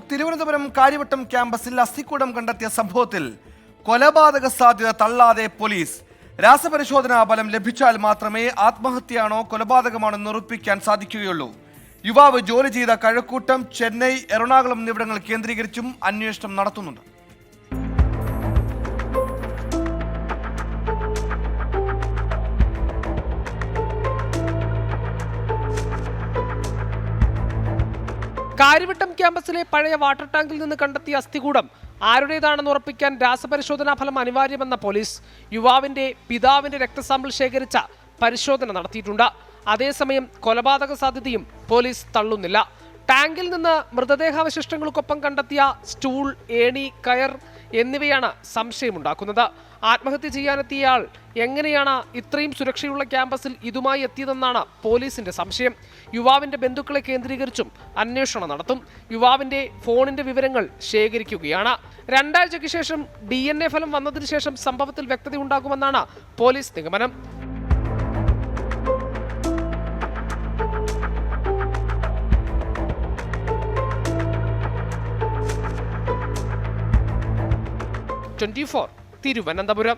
തിരുവനന്തപുരം കാര്യവട്ടം ക്യാമ്പസിൽ അസ്ഥിക്കൂടം കണ്ടെത്തിയ സംഭവത്തിൽ കൊലപാതക സാധ്യത തള്ളാതെ പോലീസ്. രാസപരിശോധനാ ഫലം ലഭിച്ചാൽ മാത്രമേ ആത്മഹത്യയാണോ കൊലപാതകമാണോ എന്ന് ഉറപ്പിക്കാൻ സാധിക്കുകയുള്ളൂ. യുവാവ് ജോലി ചെയ്ത കഴക്കൂട്ടം, ചെന്നൈ, എറണാകുളം എന്നിവിടങ്ങൾ കേന്ദ്രീകരിച്ചും അന്വേഷണം നടത്തുന്നുണ്ട്. കാര്യവട്ടം ക്യാമ്പസിലെ പഴയ വാട്ടർ ടാങ്കിൽ നിന്ന് കണ്ടെത്തിയ അസ്ഥികൂടം ആരുടേതാണെന്ന് ഉറപ്പിക്കാൻ രാസപരിശോധനാ ഫലം അനിവാര്യമെന്ന പോലീസ് യുവാവിന്റെ പിതാവിന്റെ രക്തസാമ്പിൾ ശേഖരിച്ച പരിശോധന നടത്തിയിട്ടുണ്ട്. അതേസമയം കൊലപാതക സാധ്യതയും പോലീസ് തള്ളുന്നില്ല. ടാങ്കിൽ നിന്ന് മൃതദേഹാവശിഷ്ടങ്ങൾക്കൊപ്പം കണ്ടെത്തിയ സ്റ്റൂൾ, ഏണി, കയർ എന്നിവയാണ് സംശയമുണ്ടാക്കുന്നത്. ആത്മഹത്യ ചെയ്യാനെത്തിയയാൾ എങ്ങനെയാണ് ഇത്രയും സുരക്ഷയുള്ള ക്യാമ്പസിൽ ഇതുമായി എത്തിയതെന്നാണ് പോലീസിന്റെ സംശയം. യുവാവിന്റെ ബന്ധുക്കളെ കേന്ദ്രീകരിച്ചും അന്വേഷണം നടത്തും. യുവാവിന്റെ ഫോണിന്റെ വിവരങ്ങൾ ശേഖരിക്കുകയാണ്. 2 ആഴ്ചയ്ക്ക് ശേഷം DNA ഫലം വന്നതിന് ശേഷം സംഭവത്തിൽ വ്യക്തതയുണ്ടാകുമെന്നാണ് പോലീസ് നിഗമനം. തിരുവനന്തപുരം.